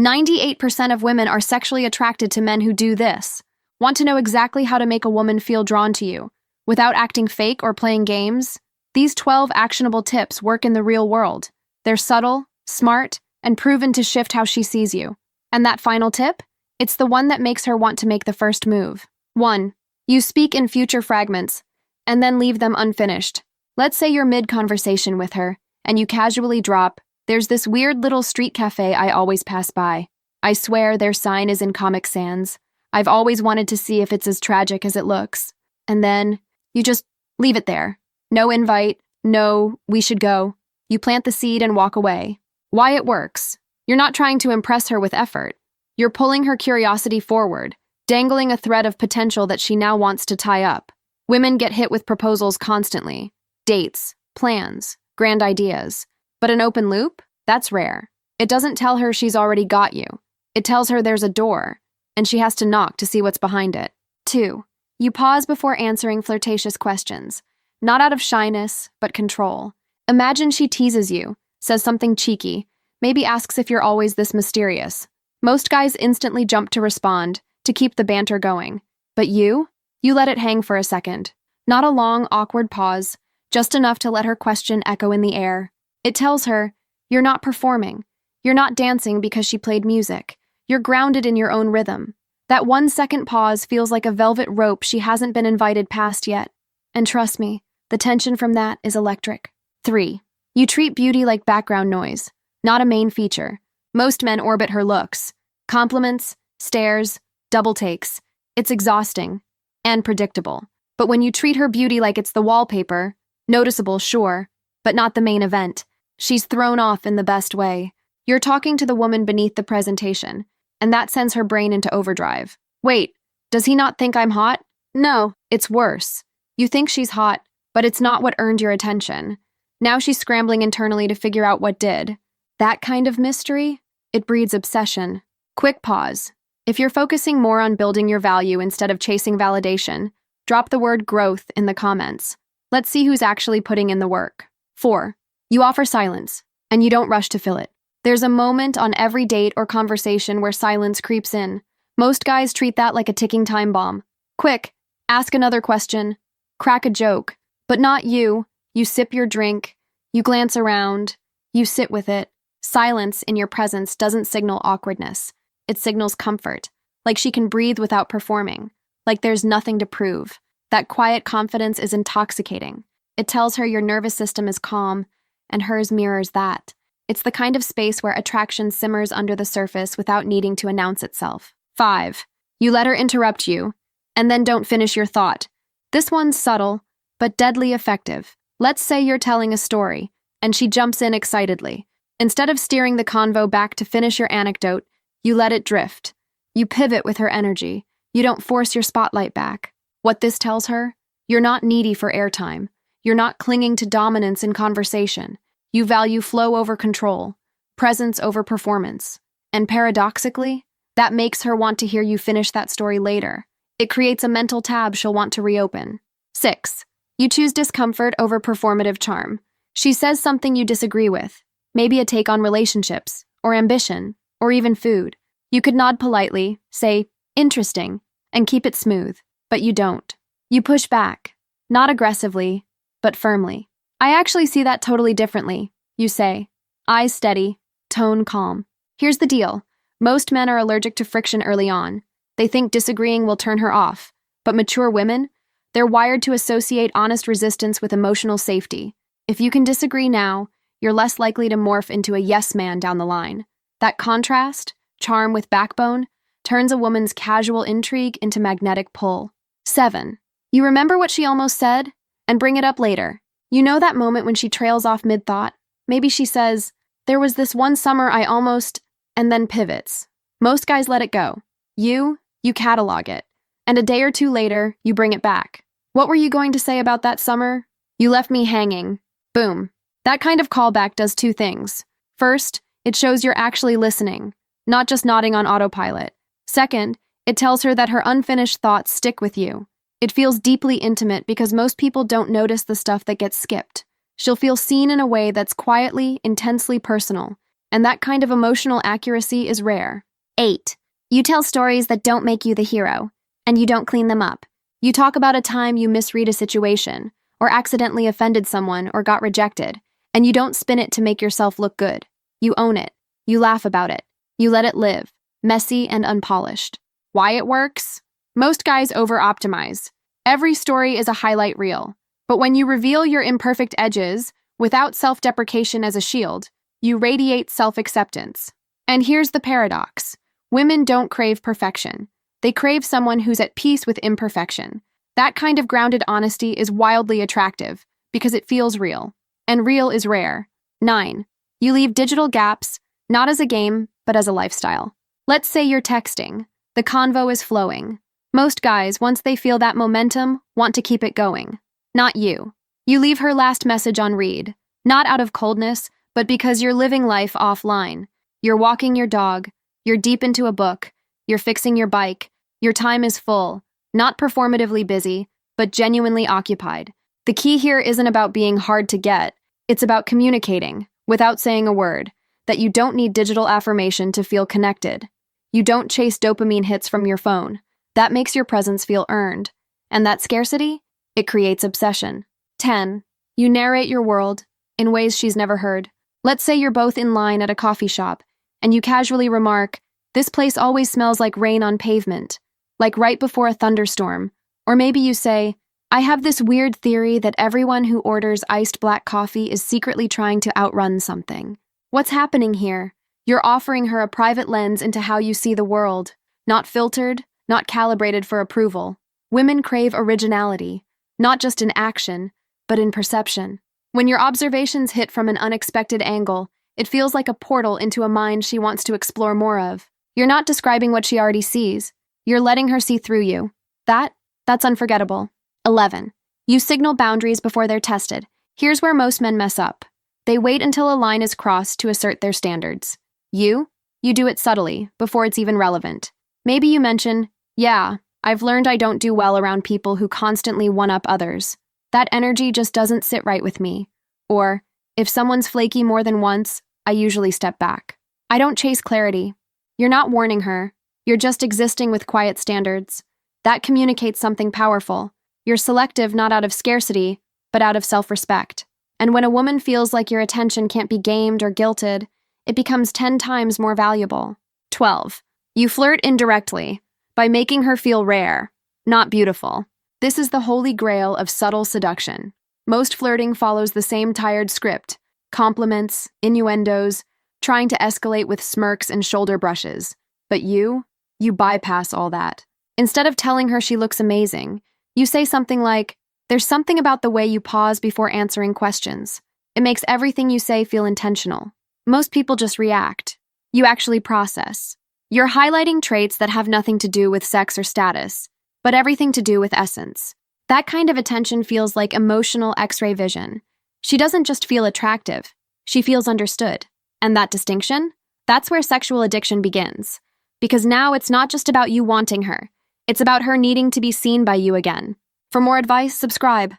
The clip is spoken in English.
98% of women are sexually attracted to men who do this. Want to know exactly how to make a woman feel drawn to you without acting fake or playing games? These 12 actionable tips work in the real world. They're subtle, smart, and proven to shift how she sees you. And that final tip? It's the one that makes her want to make the first move. 1. You speak in future fragments, and then leave them unfinished. Let's say you're mid-conversation with her, and you casually drop, "There's this weird little street cafe I always pass by. I swear their sign is in Comic Sans. I've always wanted to see if it's as tragic as it looks." And then you just leave it there. No invite, no, "we should go." You plant the seed and walk away. Why it works? You're not trying to impress her with effort. You're pulling her curiosity forward, dangling a thread of potential that she now wants to tie up. Women get hit with proposals constantly. Dates, plans, grand ideas. But an open loop? That's rare. It doesn't tell her she's already got you. It tells her there's a door, and she has to knock to see what's behind it. 2. You pause before answering flirtatious questions, not out of shyness, but control. Imagine she teases you, says something cheeky, maybe asks if you're always this mysterious. Most guys instantly jump to respond, to keep the banter going. But you let it hang for a second. Not a long, awkward pause, just enough to let her question echo in the air. It tells her, you're not performing. You're not dancing because she played music. You're grounded in your own rhythm. That 1-second pause feels like a velvet rope she hasn't been invited past yet. And trust me, the tension from that is electric. 3. You treat beauty like background noise, not a main feature. Most men orbit her looks. Compliments, stares, double takes. It's exhausting and predictable. But when you treat her beauty like it's the wallpaper, noticeable, sure, but not the main event, she's thrown off in the best way. You're talking to the woman beneath the presentation, and that sends her brain into overdrive. Wait, does he not think I'm hot? No, it's worse. You think she's hot, but it's not what earned your attention. Now she's scrambling internally to figure out what did. That kind of mystery? It breeds obsession. Quick pause. If you're focusing more on building your value instead of chasing validation, drop the word growth in the comments. Let's see who's actually putting in the work. 4. You offer silence, and you don't rush to fill it. There's a moment on every date or conversation where silence creeps in. Most guys treat that like a ticking time bomb. Quick, ask another question, crack a joke. But not you. You sip your drink, you glance around, you sit with it. Silence in your presence doesn't signal awkwardness. It signals comfort, like she can breathe without performing, like there's nothing to prove. That quiet confidence is intoxicating. It tells her your nervous system is calm, and hers mirrors that. It's the kind of space where attraction simmers under the surface without needing to announce itself. 5. You let her interrupt you, and then don't finish your thought. This one's subtle, but deadly effective. Let's say you're telling a story, and she jumps in excitedly. Instead of steering the convo back to finish your anecdote, you let it drift. You pivot with her energy. You don't force your spotlight back. What this tells her? You're not needy for airtime. You're not clinging to dominance in conversation. You value flow over control, presence over performance. And paradoxically, that makes her want to hear you finish that story later. It creates a mental tab she'll want to reopen. 6. You choose discomfort over performative charm. She says something you disagree with, maybe a take on relationships, or ambition, or even food. You could nod politely, say, interesting, and keep it smooth, but you don't. You push back, not aggressively, but firmly. I actually see that totally differently, you say. Eyes steady, tone calm. Here's the deal. Most men are allergic to friction early on. They think disagreeing will turn her off. But mature women, they're wired to associate honest resistance with emotional safety. If you can disagree now, you're less likely to morph into a yes man down the line. That contrast, charm with backbone, turns a woman's casual intrigue into magnetic pull. 7. You remember what she almost said, and bring it up later. You know that moment when she trails off mid-thought? Maybe she says, there was this one summer I almost, and then pivots. Most guys let it go. You catalog it. And a day or two later, you bring it back. What were you going to say about that summer? You left me hanging. Boom. That kind of callback does 2 things. First, it shows you're actually listening, not just nodding on autopilot. Second, it tells her that her unfinished thoughts stick with you. It feels deeply intimate because most people don't notice the stuff that gets skipped. She'll feel seen in a way that's quietly, intensely personal. and that kind of emotional accuracy is rare. 8. You tell stories that don't make you the hero, and you don't clean them up. You talk about a time you misread a situation, or accidentally offended someone or got rejected, and you don't spin it to make yourself look good. You own it. You laugh about it. You let it live, messy and unpolished. Why it works? Most guys over-optimize. Every story is a highlight reel. But when you reveal your imperfect edges, without self-deprecation as a shield, you radiate self-acceptance. And here's the paradox. Women don't crave perfection. They crave someone who's at peace with imperfection. That kind of grounded honesty is wildly attractive because it feels real. And real is rare. 9. You leave digital gaps, not as a game, but as a lifestyle. Let's say you're texting. The convo is flowing. Most guys, once they feel that momentum, want to keep it going. Not you. You leave her last message on read, not out of coldness, but because you're living life offline. You're walking your dog, you're deep into a book, you're fixing your bike, your time is full, not performatively busy, but genuinely occupied. The key here isn't about being hard to get, it's about communicating, without saying a word, that you don't need digital affirmation to feel connected. You don't chase dopamine hits from your phone. That makes your presence feel earned. And that scarcity? It creates obsession. 10. You narrate your world in ways she's never heard. Let's say you're both in line at a coffee shop, and you casually remark, "This place always smells like rain on pavement," like right before a thunderstorm. Or maybe you say, "I have this weird theory that everyone who orders iced black coffee is secretly trying to outrun something." What's happening here? You're offering her a private lens into how you see the world, not filtered, not calibrated for approval. Women crave originality, not just in action, but in perception. When your observations hit from an unexpected angle, it feels like a portal into a mind she wants to explore more of. You're not describing what she already sees. You're letting her see through you. That's unforgettable. 11. You signal boundaries before they're tested. Here's where most men mess up. They wait until a line is crossed to assert their standards. You do it subtly, before it's even relevant. Maybe you mention, "Yeah, I've learned I don't do well around people who constantly one-up others. That energy just doesn't sit right with me." Or, "If someone's flaky more than once, I usually step back." I don't chase clarity. You're not warning her. You're just existing with quiet standards. That communicates something powerful. You're selective not out of scarcity, but out of self-respect. And when a woman feels like your attention can't be gamed or guilted, it becomes 10 times more valuable. 12. You flirt indirectly, by making her feel rare, not beautiful. This is the holy grail of subtle seduction. Most flirting follows the same tired script: compliments, innuendos, trying to escalate with smirks and shoulder brushes. But you bypass all that. Instead of telling her she looks amazing, you say something like, "There's something about the way you pause before answering questions. It makes everything you say feel intentional." Most people just react. You actually process. You're highlighting traits that have nothing to do with sex or status, but everything to do with essence. That kind of attention feels like emotional X-ray vision. She doesn't just feel attractive, she feels understood. And that distinction? That's where sexual addiction begins. Because now it's not just about you wanting her, it's about her needing to be seen by you again. For more advice, subscribe.